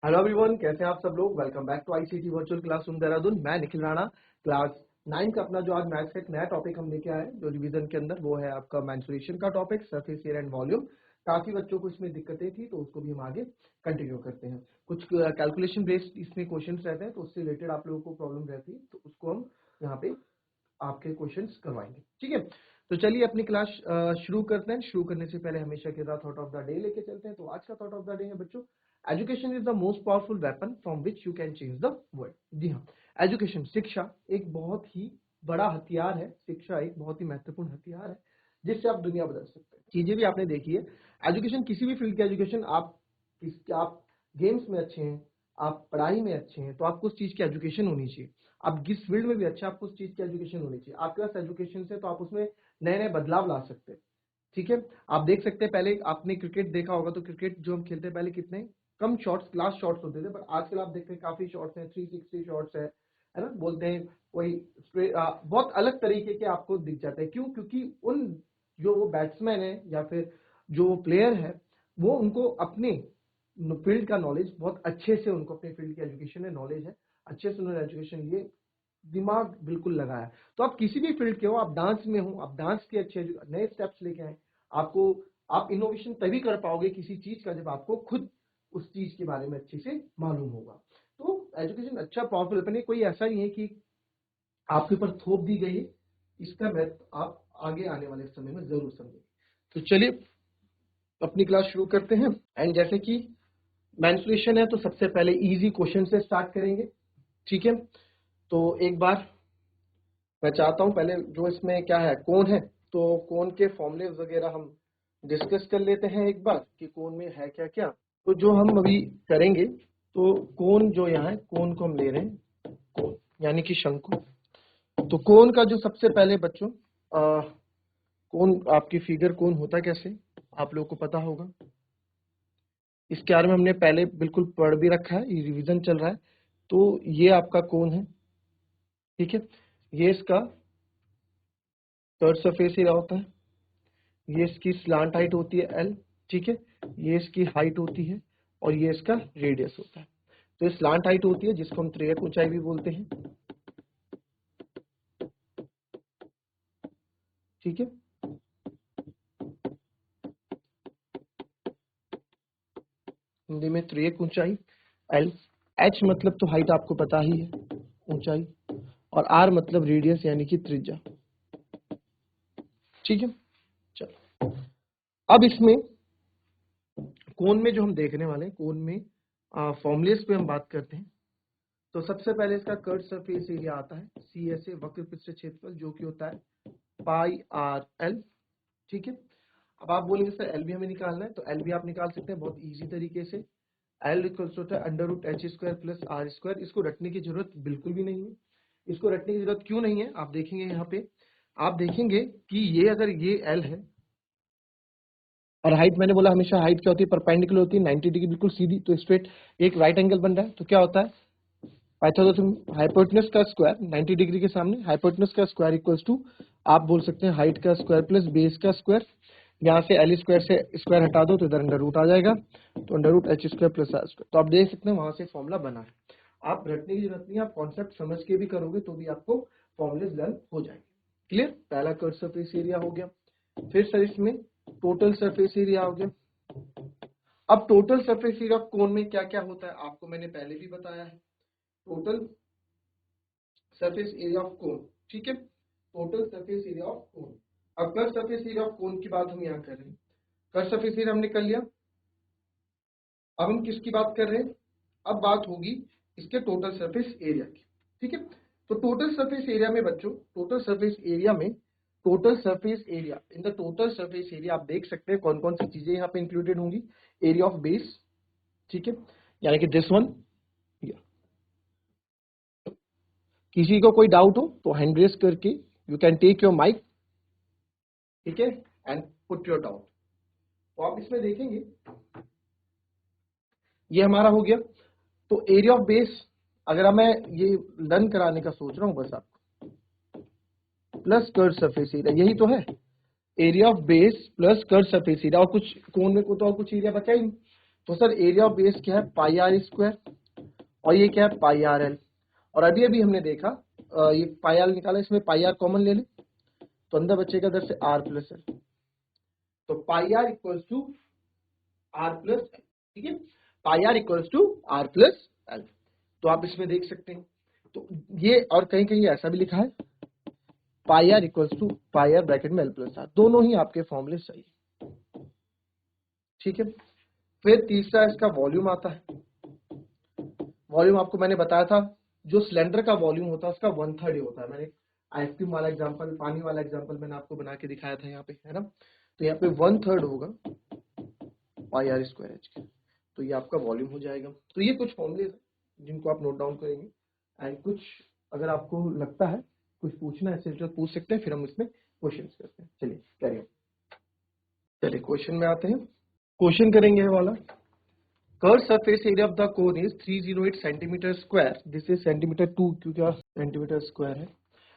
Hello everyone, कैसे हैं आप सब लोग। Welcome back to ICT virtual classroom Dehradun. मैं निखिल राणा। क्लास 9 का अपना जो आज मैथ्स का एक नया टॉपिक हम लेके आए हैं जो रिवीजन के अंदर, वो है आपका मेंसुरेशन का topic, surface area and volume. काफी बच्चों को इसमें दिक्कतें थी तो उसको भी हम आगे कंटिन्यू करते हैं। कुछ कैलकुलेशन बेस्ड इसमें क्वेश्चंस रहते हैं तो उससे रिलेटेड आप लोगों को प्रॉब्लम रहती है तो उसको हम यहाँ पे आपके क्वेश्चंस करवाएंगे। ठीक है, तो चलिए अपनी क्लास शुरू करते हैं। शुरू करने से पहले हमेशा की तरह थॉट ऑफ द डे लेके चलते हैं। तो आज का थॉट ऑफ द डे है बच्चों, education is the most powerful weapon from which you can change the world. जी हाँ, एजुकेशन, शिक्षा एक बहुत ही बड़ा हथियार है। शिक्षा एक बहुत ही महत्वपूर्ण हथियार है जिससे आप दुनिया बदल सकते हैं। चीजें भी आपने देखी है, एजुकेशन किसी भी फील्ड की एजुकेशन, आप गेम्स में अच्छे हैं, आप पढ़ाई में अच्छे हैं तो आपको उस चीज की एजुकेशन होनी चाहिए। आप जिस फील्ड में भी अच्छे, आपको उस चीज की एजुकेशन होनी चाहिए। आपके पास एजुकेशन से तो आप उसमें नए नए बदलाव ला सकते हैं। ठीक है, आप देख सकते हैं, पहले आपने क्रिकेट देखा होगा तो क्रिकेट जो हम खेलते हैं पहले कितने कम शॉट्स, क्लास शॉट्स होते थे, पर आजकल आप देखते हैं काफी शॉट्स हैं, 360 शॉट्स है ना, बोलते हैं कोई बहुत अलग तरीके के आपको दिख जाते हैं। क्यों? क्योंकि उन जो वो बैट्समैन है या फिर जो प्लेयर है, वो उनको अपने फील्ड का नॉलेज बहुत अच्छे से, उनको अपने फील्ड की एजुकेशन है, नॉलेज है, अच्छे से उन्होंने एजुकेशन लिए, दिमाग बिल्कुल लगाया। तो आप किसी भी फील्ड के हो, आप डांस में हो, आप डांस के अच्छे नए स्टेप्स लेके आए, आपको आप इनोवेशन तभी कर पाओगे किसी चीज का जब आपको खुद उस चीज के बारे में अच्छे से मालूम होगा। तो एजुकेशन अच्छा पावरफुल वेपन है, कोई ऐसा नहीं है कि आपके ऊपर थोप दी गई है। इसका महत्व आप आगे आने वाले समय में जरूर समझेंगे। तो चलिए अपनी क्लास शुरू करते हैं। एंड जैसे कि मेंस्ट्रुएशन है तो सबसे पहले इजी क्वेश्चन से स्टार्ट करेंगे। ठीक है, तो एक बार मैं चाहता हूं पहले जो इसमें क्या है, कोण है, तो कोण के फॉर्मूले वगैरह हम डिस्कस कर लेते हैं एक बार कि कोण में है क्या क्या। तो जो हम अभी करेंगे, तो कोण जो यहाँ है, कोण को हम ले रहे हैं कोण यानी कि शंकु। तो कोण का जो सबसे पहले बच्चों, कोण आपकी फिगर कोण होता कैसे आप लोगों को पता होगा। इसके बारे में हमने पहले बिल्कुल पढ़ भी रखा है, ये रिवीजन चल रहा है। तो ये आपका कोण है। ठीक है, ये इसका कर्व सरफेस एरिया होता है, ये इसकी स्लांट हाइट होती है एल। ठीक है, ये इसकी हाइट होती है और ये इसका रेडियस होता है। तो ये स्लांट हाइट होती है जिसको हम त्रियक ऊंचाई भी बोलते हैं। ठीक है, हिंदी में त्रियक ऊंचाई एल। एच मतलब तो हाइट आपको पता ही है, ऊंचाई, और आर मतलब रेडियस यानी कि त्रिज्या। ठीक है, चलो अब इसमें कोण में जो हम देखने वाले हैं, कोण में फॉर्मुलेस पे हम बात करते हैं। तो सबसे पहले इसका कर्व सरफेस एरिया आता है, सी एस ए वक्र पृष्ठ क्षेत्रफल, जो कि होता है पाई आर एल। ठीक है, अब आप बोलेंगे सर एल भी हमें निकालना है, तो एल भी आप निकाल सकते हैं बहुत इजी तरीके से। एल इक्वल्स होता है under root h square plus r square. इसको रटने की जरूरत बिल्कुल भी नहीं है। इसको रटने की जरूरत क्यों नहीं है, आप देखेंगे यहाँ पे, आप देखेंगे कि ये अगर ये एल है और हाइट, मैंने बोला हमेशा हाइट क्या होती है, परपेंडिकुलर होती है 90 डिग्री, बिल्कुल सीधी, तो स्ट्रेट एक राइट एंगल बन रहा है। तो क्या होता है, पाइथागोरस हाइपोटेनस का स्क्वायर 90 डिग्री के सामने, हाइपोटेनस का स्क्वायर इक्वल्स टू, आप बोल सकते हैं हाइट का स्क्वायर प्लस बेस का स्क्वायर। यहाँ से एल स्क्वायर से स्क्वायर हटा दो तो इधर अंडर रूट आ जाएगा, तो under root h square plus r square. तो आप देख सकते हैं वहां से फॉर्मूला बना है। आप रटने की जरूरत नहीं है, आप कॉन्सेप्ट समझ के भी करोगे तो भी आपको फॉर्मुलेज लर्न हो जाएंगे। क्लियर, पहला कर्व सरफेस एरिया हो गया। फिर सर इसमें टोटल सरफेस एरिया हो गया। अब टोटल सरफेस एरिया ऑफ कोन में क्या क्या होता है आपको मैंने पहले भी बताया है। Total surface area of cone, ठीक है, total surface area of cone. अब curve surface area of cone की बात हम यहाँ कर रहे हैं। कर्व सरफेस एरिया हमने कर लिया, अब हम किसकी बात कर रहे हैं, अब बात होगी इसके टोटल सरफेस एरिया की। ठीक है, तो टोटल सरफेस एरिया में बच्चों, टोटल सरफेस एरिया में, total surface area, in the total surface area आप देख सकते हैं कौन कौन सी चीजें यहाँ पे इंक्लूडेड होंगी। एरिया ऑफ बेस, ठीक है, यानी कि दिस वन। किसी को कोई डाउट हो तो हैंड रेस करके you can take your mic, ठीक है, एंड पुट योर डाउट। तो आप इसमें देखेंगे ये हमारा हो गया। तो एरिया ऑफ बेस, अगर मैं ये लर्न कराने का सोच रहा हूं बस आपको, प्लस कर्व सरफेस एरिया, यही तो है, area of base plus curve surface area, और कुछ कोण में को तो और कुछ एरिया बचा ही नहीं। तो सर एरिया ऑफ बेस क्या है, पाई आर स्क्वायर, और ये क्या है, पाई आर एल। और अभी अभी हमने देखा ये पाई आर निकाला, इसमें पाई आर कॉमन ले ले तो अंदर बचेगा इधर से आर प्लस एल। तो pi R equals to R plus L, ठीक है, pi R equals to R plus L. तो आप इसमें देख सकते हैं, तो ये और कहीं कहीं ऐसा भी लिखा है pi R equals to pi R bracket में एल प्लस आर, दोनों ही आपके फॉर्मूले सही है, ठीक है। फिर तीसरा इसका वॉल्यूम आता है। वॉल्यूम आपको मैंने बताया था, जो सिलेंडर का वॉल्यूम होता है उसका 1/3 होता है। मैंने आइसक्रीम वाला एग्जांपल, पानी वाला एग्जांपल मैंने आपको बना के दिखाया था यहाँ पे, है ना। तो यहाँ पे 1/3 होगा पाई आर स्क्वायर एच के, तो ये आपका वॉल्यूम हो जाएगा। तो ये कुछ फॉर्मूले हैं जिनको आप नोट डाउन करेंगे, एंड कुछ अगर आपको लगता है कुछ पूछना है तो पूछ सकते हैं, फिर हम इसमें क्वेश्चन करते हैं। चलिए कैरियर, चलिए क्वेश्चन में आते हैं। क्वेश्चन करेंगे ये वाला, curve surface area of the cone is 308 centimetre square, this is centimetre 2 क्योंकि सेंटीमीटर स्क्वायर है,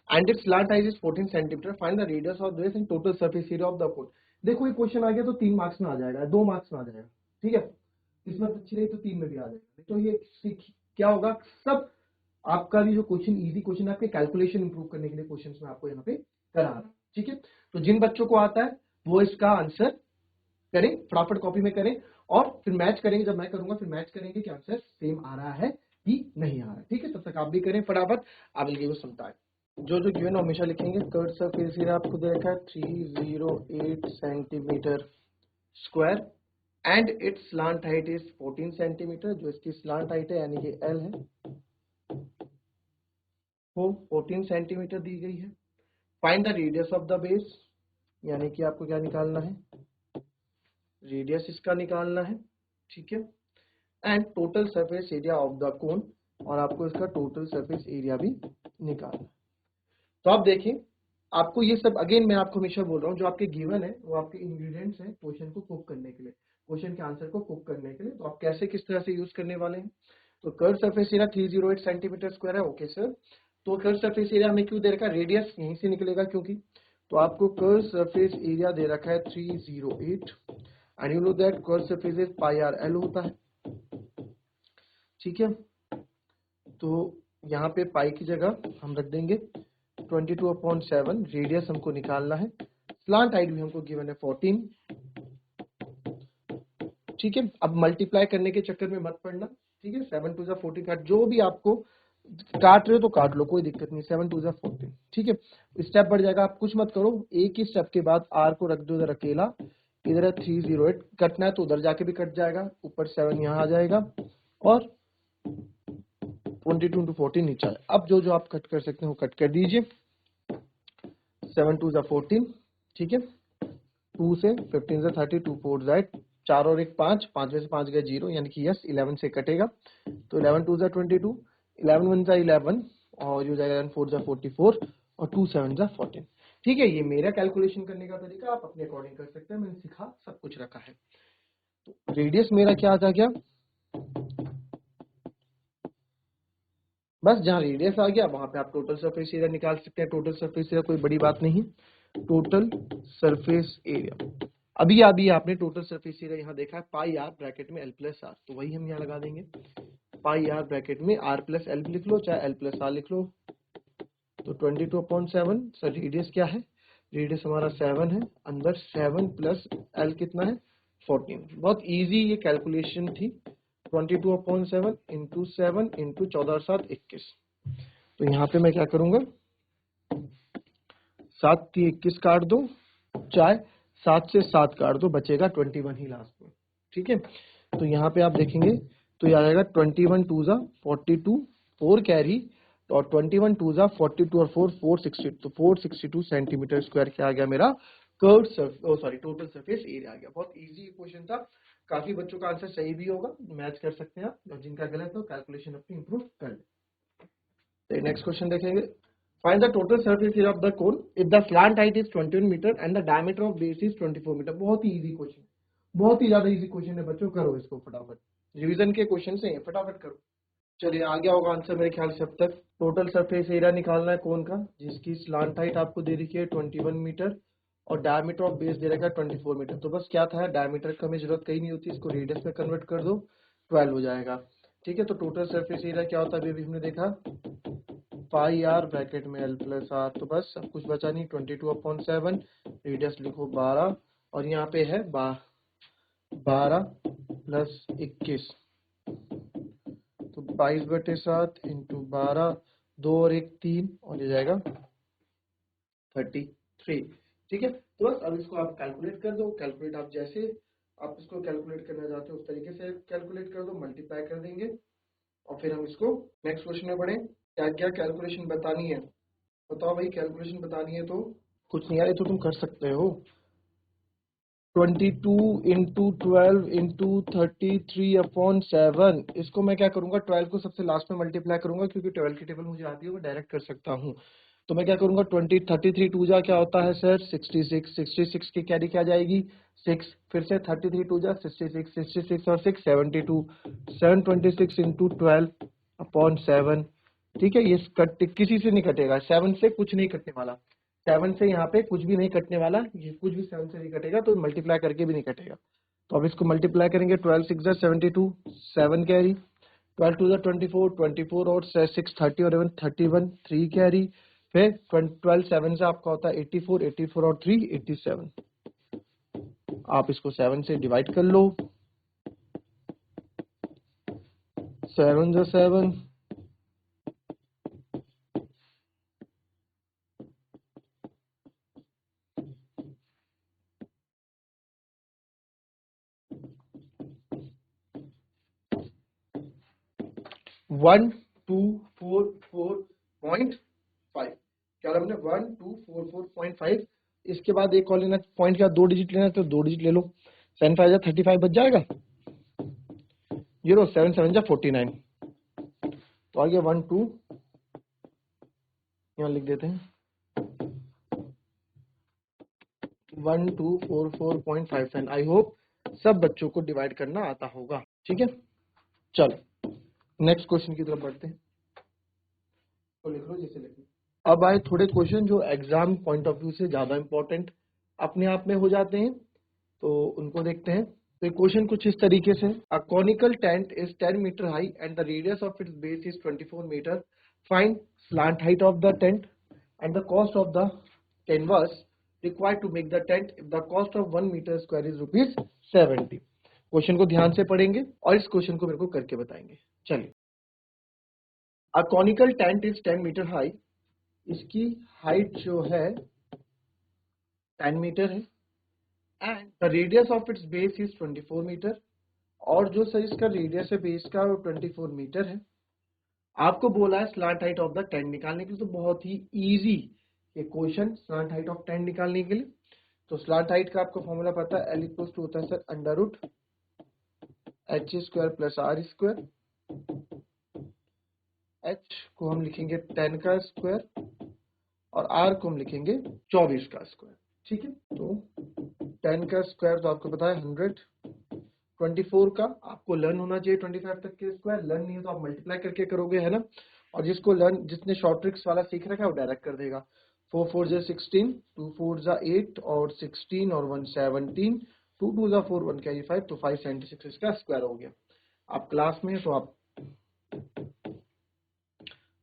and it's slant height is 14 centimetre, find the radius of this and total surface area of the कोन। देखो ये question आ गया तो 3 marks में आ जाएगा, 2 marks में आ जाएगा, ठीक है। किस्मत अच्छी रही तो 3 में भी आ जाएगा। तो ये क्या होगा, सब आपका भी जो क्वेश्चन इजी क्वेश्चन आपके कैलकुलेशन इंप्रूव करने के लिए क्वेश्चन में आपको यहाँ पे करा रहा है, ठीक है। तो जिन बच्चों को आता है वो इसका आंसर करें, फटाफट कॉपी में करें, और फिर मैच करेंगे, जब मैं करूंगा फिर मैच करेंगे कि आंसर सेम आ रहा है कि नहीं आ रहा है, ठीक है। तब तक आप भी करें फटाफट, आप लिखिए सुनता है जो जो गिवन हमेशा लिखेंगे। कर्व सरफेस एरिया आपको दे रखा है 308 centimetre square, and it's slant height is 14 centimetre, जो इसकी स्लांट हाइट है यानी कि एल है वो 14 सेंटीमीटर दी गई है। Find the radius of the base, यानी कि आपको क्या निकालना है, रेडियस इसका निकालना है, ठीक है। And total surface area of the कोन, और आपको इसका टोटल सरफेस एरिया भी निकालना है। तो आप देखें, आपको ये सब अगेन मैं आपको हमेशा बोल रहा हूँ, जो आपके गिवन है वो आपके इंग्रेडिएंट्स हैं क्वेश्चन को कुक करने के लिए, क्वेश्चन के आंसर को कुक करने के लिए। तो आप कैसे किस तरह से यूज करने वाले हैं। तो curve surface area 308 centimetre square है, ओके सर। तो कर्व सरफेस एरिया हमें क्यों दे रखा है, रेडियस यहीं से निकलेगा क्योंकि, तो आपको कर्व सरफेस एरिया दे रखा है 308, and you know that curve surface is pi R L होता है, ठीक है। तो यहाँ पे पाई की जगह हम रख देंगे 22/7, रेडियस हमको निकालना है, स्लांट हाइट भी हमको गिवन है 14, ठीक है। अब मल्टीप्लाई करने के चक्कर में मत पड़ना, ठीक है। 7 2 14 काट, जो भी आपको काट रहे हो तो काट लो, कोई दिक्कत नहीं, 7 2 14, ठीक है। स्टेप बढ़ जाएगा, आप कुछ मत करो, एक ही स्टेप के बाद आर को रख दो इधर अकेला, इधर है 308, कटना है तो उधर जाके भी कट जाएगा, ऊपर 7 यहाँ आ जाएगा, और 22 into 14 नीचे आए। अब जो जो आप कट कर सकते हो कट कर दीजिए, 7 2 14, ठीक है, 2 से 15 से 30, 2 4 8, 4 और 1 5, 5 में से 5 गए 0, यानी कि यस 11 से कटेगा, तो 11 2 22, 11 1 11, और ये जाएगा 11 4 44, और 2 7 14, ठीक है। ये मेरा कैलकुलेशन करने का तरीका, आप अपने अकॉर्डिंग कर सकते हैं, मैंने सिखा सब कुछ रखा है। तो रेडियस मेरा क्या आ गया, बस जहां रेडियस आ गया वहां पे आप टोटल सरफेस एरिया निकाल सकते हैं। टोटल सरफेस एरिया कोई बड़ी बात नहीं, टोटल सरफेस एरिया, अभी आपने टोटल सरफेस एरिया यहाँ देखा है पाई आर ब्रैकेट में एल प्लस आर, तो वही हम यहाँ लगा देंगे, पाई आर ब्रैकेट में आर प्लस एल लिख लो चाहे एल प्लस आर लिख लो। तो 22/7, सर रेडियस क्या है, रेडियस हमारा 7 है, अंदर 7 प्लस एल कितना है 14। बहुत इजी ये कैलकुलेशन थी, 22/7 इंटू 7 इंटू 14 7 21। तो यहाँ पे मैं क्या करूंगा, 7 की 21 काट दो, चाहे 7 से 7 काट दो, बचेगा 21 ही लास्ट में, ठीक है। तो यहाँ पे आप देखेंगे तो ये आ जाएगा 21 2 42, 4 कैरी, और 21 2 42 और 4 460, तो 462 सेंटीमीटर स्क्वायर क्या आ गया मेरा curve sorry total surface area आ गया। बहुत इजी क्वेश्चन था, काफी बच्चों का आंसर सही भी होगा, मैच कर सकते हैं आप, और जिनका गलत हो कैलकुलेशन अपनी इंप्रूव कर ले। नेक्स्ट क्वेश्चन देखेंगे, find the total surface area of the cone if the slant height is 21 metre and the diameter of base is 24 metre. बहुत ही इजी क्वेश्चन, बहुत ही ज्यादा इजी क्वेश्चन है बच्चों, करो इसको फटाफट, रिवीजन के क्वेश्चन से फटाफट करो। चलिए आ गया होगा आंसर मेरे ख्याल से अब तक। टोटल सरफेस एरिया निकालना है कोन का, जिसकी स्लांट हाइट आपको दे रखी है 21 मीटर, और डायमीटर ऑफ बेस दे रखा है 24 मीटर। तो बस क्या था, डायमीटर का हमें जरूरत कहीं नहीं होती, इसको रेडियस में कन्वर्ट कर दो, 12 हो जाएगा। ठीक है, तो टोटल सरफेस एरिया क्या होता है अभी हमने देखा, पाई आर ब्रैकेट में एल प्लस आर, तो बस अब कुछ बचा नहीं, 22/7, रेडियस लिखो 12, और यहाँ पे है 12 प्लस 21, तो 22/7 इंटू 12, 2 और 1 3, और ये जाएगा 33। ठीक है, तो बस अब इसको आप कैलकुलेट कर दो। कैलकुलेट आप जैसे आप इसको कैलकुलेट करना चाहते हो उस तरीके से कैलकुलेट कर दो, मल्टीप्लाई कर देंगे, और फिर हम इसको नेक्स्ट क्वेश्चन में बढ़े। क्या क्या कैलकुलेशन बतानी है, बताओ भाई, कैलकुलेशन बतानी है तो कुछ नहीं यार, ये तो तुम कर सकते हो। 22 इंटू 12 इंटू 33/7, इसको मैं क्या करूंगा, 12 को सबसे लास्ट में मल्टीप्लाई करूंगा, क्योंकि 12 की टेबल मुझे आती है, मैं डायरेक्ट कर सकता हूँ। तो मैं क्या करूंगा, 33 टू जा क्या होता है सर 66, 66 की कैरी क्या जाएगी 6, फिर से 33 टू जा 66, 66 और 6 72, 726 इंटू 12/7। ठीक है, ये कट किसी से नहीं कटेगा, 7 से कुछ नहीं कटने वाला, 7 से यहाँ पे कुछ भी नहीं कटने वाला, ये कुछ भी 7 से नहीं कटेगा, तो मल्टीप्लाई करके भी नहीं कटेगा। तो अब इसको मल्टीप्लाई करेंगे, 12 6 72, 7 कैरी, 12 2 24, 24 और 6 30 और 11 31, 3 कैरी, फिर 12 7 से आपका होता है 84, 84 और 3 87। आप इसको 7 से डिवाइड कर लो, 7 जो 7, 1244.5, क्या हमने 1244.5। इसके बाद एक और लेना, पॉइंट का 2 डिजिट लेना, तो 2 डिजिट ले लो, 7 5 35 बच जाएगा, 7 7 49, तो आगे 12 यहाँ लिख देते हैं 1244.57। आई होप सब बच्चों को डिवाइड करना आता होगा। ठीक है, चलो नेक्स्ट क्वेश्चन की तरफ बढ़ते हैं, तो लिख लो जैसे लिखो। अब आए थोड़े क्वेश्चन जो एग्जाम पॉइंट ऑफ व्यू से ज्यादा इंपॉर्टेंट अपने आप में हो जाते हैं, तो उनको देखते हैं। तो क्वेश्चन कुछ इस तरीके से, a conical tent is 10 metre high and the radius of its base is 24 metre, find slant height of the tent and the cost of the canvas required to make the tent if the cost of 1 meter square is ₹70। Question को ध्यान से पढ़ेंगे और इस question को मेरे को करके बताएंगे। चलिए, a conical tent is 10 metre high, इसकी हाइट जो है 10 मीटर है, and the radius of its base is 24 metre, और जो सर इसका रेडियस है बेस का वो 24 मीटर है। आपको बोला है slant height of the tent निकालने के लिए, तो बहुत ही इजी ये question slant height of tent निकालने के लिए। तो स्लांट हाइट का आपको फॉर्मूला पता है, एल इक्वल टू होता है sir under root h square plus r square. H को हम लिखेंगे 10 का स्क्वायर और आर को हम लिखेंगे 24 का स्क्वायर। ठीक है, तो 10 का स्क्वायर तो आपको पता है 100, 24 का आपको लर्न होना चाहिए 25 तक के स्क्वायर, लर्न नहीं है तो आप मल्टीप्लाई करके करोगे, है ना। और जिसको लर्न, जिसने शॉर्ट ट्रिक्स वाला सीख रखा है वो डायरेक्ट कर देगा। 4 4 जा 16, 2 4 जा 8 और 16 और 1 17, 2 2 जा 4 1 कैरी 5, तो 576 इसका स्क्वायर हो गया। आप क्लास में तो आप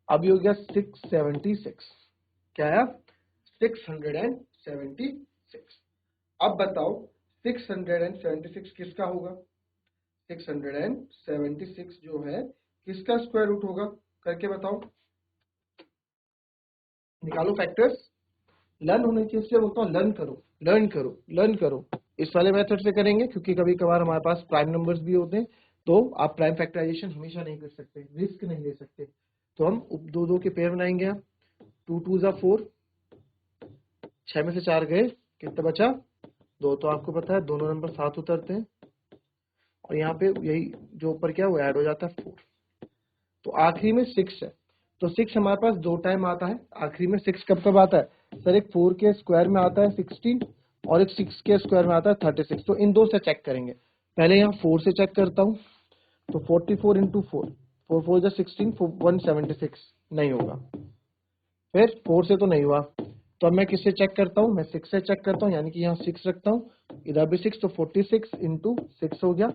अभी हो गया 676, क्या है 676। अब बताओ 676 किसका होगा, 676 जो है किसका स्क्वायर रूट होगा, करके बताओ, निकालो फैक्टर्स। लर्न होने की इसलिए बोलता हूँ, लर्न करो लर्न करो लर्न करो। इस वाले मेथड से करेंगे क्योंकि कभी कभार हमारे पास प्राइम नंबर्स भी होते हैं, तो आप प्राइम फैक्टराइजेशन हमेशा नहीं कर सकते, रिस्क नहीं ले सकते। तो हम दो दो के पेयर बनाएंगे, आप 2 2 जा 4, 6 में से 4 गए, कितना बचा 2, तो आपको पता है दोनों नंबर साथ उतरते हैं, और यहाँ पे यही जो ऊपर क्या वो ऐड हो जाता है 4, तो आखिरी में 6 है। तो 6 हमारे पास 2 टाइम आता है, आखिरी में 6 कब कब आता है सर, एक 4 के स्क्वायर में आता है 16 और एक 6 के स्क्वायर में आता है 36। तो इन दो से चेक करेंगे, पहले यहाँ 4 से चेक करता हूँ, तो 44 इंटू 4, 4 4 16, 176 नहीं होगा, फिर 4 से तो नहीं हुआ, तो अब मैं किससे चेक करता हूँ, मैं 6 से चेक करता हूँ, यानी कि यहाँ 6 रखता हूँ, इधर भी 6, तो 46 इंटू 6 हो गया,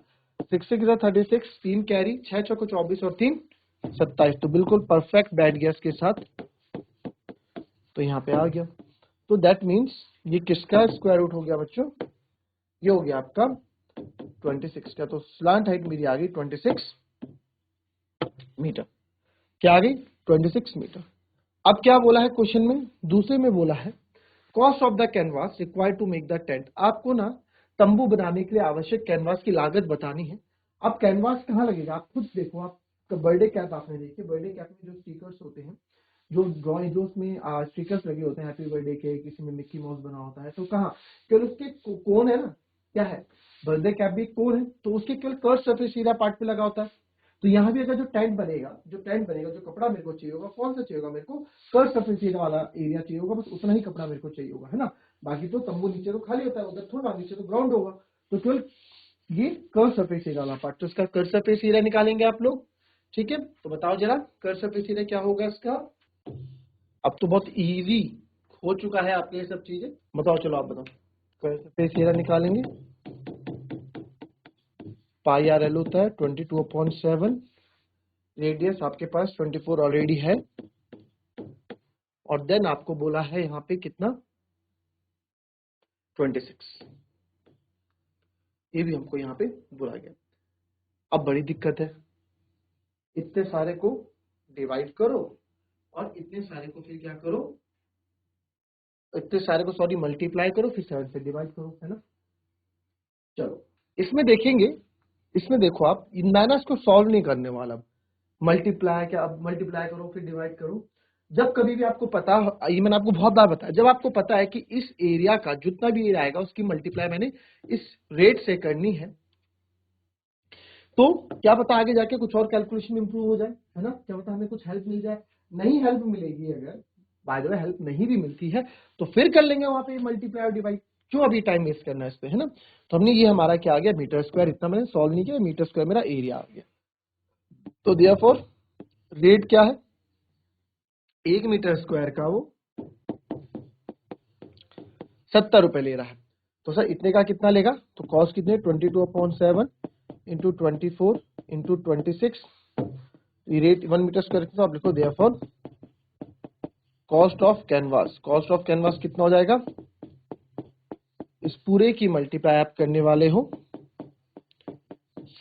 6 6 36, 3 कैरी, 6 चौको 24 और 3 27, तो बिल्कुल परफेक्ट बैठ गया इसके साथ, तो यहाँ पे आ गया। तो दैट मीन्स ये किसका स्क्वायर रूट हो गया बच्चों, ये हो गया आपका 26 का। तो स्लांट हाइट मेरी आ गई 26 मीटर। क्या आ गई, 26 मीटर। अब क्या बोला है क्वेश्चन में, दूसरे में बोला है cost of the canvas required to make the tent. आपको ना तंबू बनाने के लिए आवश्यक कैनवास की लागत बतानी है। अब कैनवास कहाँ लगेगा, आप खुद देखो, आप बर्थडे कैप आपने देखी, बर्थडे कैप में जो स्टिकर्स होते हैं, जो ड्रॉइंग, जो उसमें स्टिकर्स लगे होते हैं हैप्पी बर्थडे के, किसी में मिक्की माउस बना होता है, तो कहाँ केवल उसके कोन है ना, क्या है, बर्थडे कैप भी कोन है, तो उसके केवल कर्व सरफेस सीधा पार्ट पे लगा होता है। तो यहाँ भी अगर जो टेंट बनेगा, जो कपड़ा मेरे को चाहिए होगा, कौन सा चाहिए होगा, मेरे को कर्व सरफेस एरिया वाला एरिया चाहिए होगा, बस उतना ही कपड़ा मेरे को चाहिए होगा, है ना। बाकी तो तंबू नीचे तो खाली होता है, उधर थोड़ा नीचे तो ग्राउंड होगा, तो केवल ये कर्व सरफेस एरिया वाला पार्ट, तो इसका कर्व सरफेस एरिया निकालेंगे आप लोग, ठीक है। तो बताओ जरा कर्व सरफेस एरिया क्या होगा इसका। अब तो बहुत इजी हो चुका है आपके ये सब चीजें, बताओ, चलो आप बताओ। कर्व सरफेस एरिया निकालेंगे, पाई आर एल होता है 22/7, रेडियस आपके पास 24 ऑलरेडी है, और देन आपको बोला है यहाँ पे कितना 26, ये भी हमको यहाँ पे बोला गया। अब बड़ी दिक्कत है, इतने सारे को डिवाइड करो और इतने सारे को फिर क्या करो, इतने सारे को सॉरी मल्टीप्लाई करो, फिर 7 से डिवाइड करो, है ना। चलो इसमें देखेंगे, इसमें देखो आप, मैंने इसको सॉल्व नहीं करने वाला, मल्टीप्लाई क्या, अब मल्टीप्लाई करो फिर डिवाइड करो। जब कभी भी आपको पता, ये मैंने आपको बहुत बार बताया, जब आपको पता है कि इस एरिया का जितना भी एरिया आएगा उसकी मल्टीप्लाई मैंने इस रेट से करनी है, तो क्या पता आगे जाके कुछ और कैलकुलेशन इंप्रूव हो जाए, है ना, क्या पता हमें कुछ हेल्प मिल जाए। नहीं हेल्प मिलेगी, अगर बाय द वे हेल्प नहीं भी मिलती है तो फिर कर लेंगे वहां पे मल्टीप्लाई और डिवाइड, क्यों अभी टाइम वेस्ट करना है इस पे, है ना। तो हमने ये हमारा क्या आ गया मीटर स्क्वायर, इतना मैंने सॉल्व नहीं किया, मीटर स्क्वायर मेरा एरिया आ गया। तो देयरफॉर रेट क्या है, 1 मीटर स्क्वायर का वो 70 रुपए ले रहा है, तो सर इतने का कितना लेगा, तो कॉस्ट कितने 22/7 इंटू 24 इंटू 26, ये रेट 1 मीटर स्क्वायर, तो आप लिखो therefore cost of canvas, cost of canvas कितना हो जाएगा, इस पूरे की मल्टीप्लाई आप करने वाले हो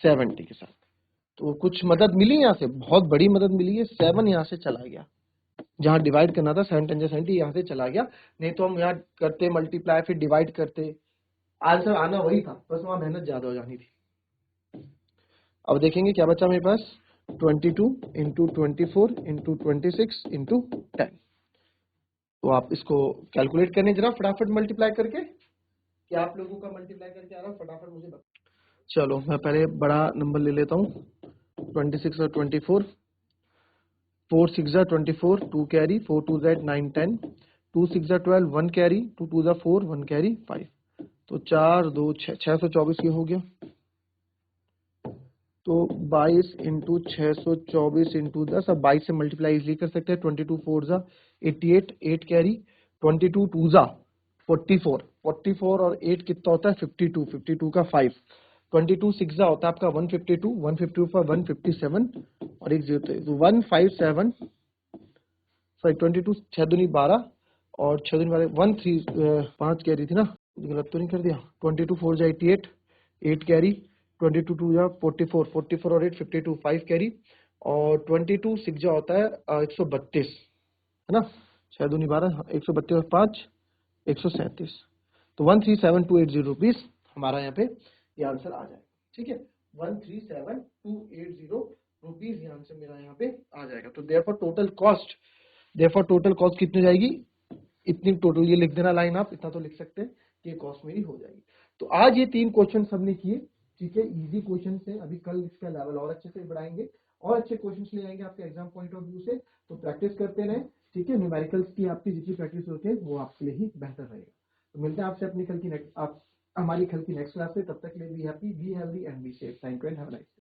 70 के साथ। तो कुछ मदद मिली यहाँ से, बहुत बड़ी मदद मिली है, 7 यहाँ से चला गया, जहां डिवाइड करना था 7 10 70 यहाँ से चला गया, नहीं तो हम यहाँ करते मल्टीप्लाई फिर डिवाइड करते, आंसर आना वही था, बस वहां मेहनत ज्यादा हो जानी थी। अब देखेंगे क्या बचा मेरे पास, 22 इंटू 24 इंटू 26 इंटू 10। तो आप इसको कैलकुलेट करने जरा फटाफट मल्टीप्लाई करके, क्या आप लोगों का मल्टीप्लाई करके आ रहा है, फटाफट मुझे बता। चलो मैं पहले बड़ा नंबर ले लेता हूँ, 26 और 24, 4 6 जा 24, 2 कैरी, 4 2 Z 9 10, 2 6 जा 12, 1 कैरी, 2 2 जा 4, 1 कैरी 5, तो 4 2 6 624 ये हो गया। तो 22 इंटू 624 इंटू 10, अब 22 से मल्टीप्लाई इजिली कर सकते हैं, 22 4 जा 88, 8 कैरी, 22 2 जा 44, 44 और 8 कितना होता है 52, 52 का 5, 22 6 जा होता है आपका 152, 152 पर 157 और एक 0, तो 157, सॉरी 22 6 दूनी 12 और 6 दूनी 12 13 5 कैरी थी ना, गलत तो नहीं कर दिया, 22 4 जा 88, 8 कैरी, 22 2 जा 44, 44 और 8 52, 5 कैरी, और 22 6 जा होता है 132, है ना, 6 दूनी 12, 132 और 5 137, तो 137,280 रुपीज हमारा यहाँ पे ये आंसर आ जाएगा, ठीक है, 137,280 रुपीज ये आंसर मेरा यहाँ पे आ जाएगा। तो देयरफॉर टोटल कॉस्ट कितनी जाएगी, इतनी टोटल, ये लिख देना लाइन आप, इतना तो लिख सकते हैं कि कॉस्ट मेरी हो जाएगी। तो आज ये 3 क्वेश्चन हमने किए, ठीक है, इजी क्वेश्चन से, अभी कल इसका लेवल और अच्छे से बढ़ाएंगे और अच्छे क्वेश्चंस ले आएंगे आपके एग्जाम पॉइंट ऑफ व्यू से, तो प्रैक्टिस करते रहें, ठीक है, न्यूमेरिकल्स की आपकी जितनी प्रैक्टिस होती है वो आपके लिए ही बेहतर रहेगा। तो मिलते हैं आपसे अपनी कल की नेक्स्ट, आप हमारी कल की नेक्स्ट क्लास से, तब तक के लिए be happy, be healthy and be safe. Thank you and have a nice day.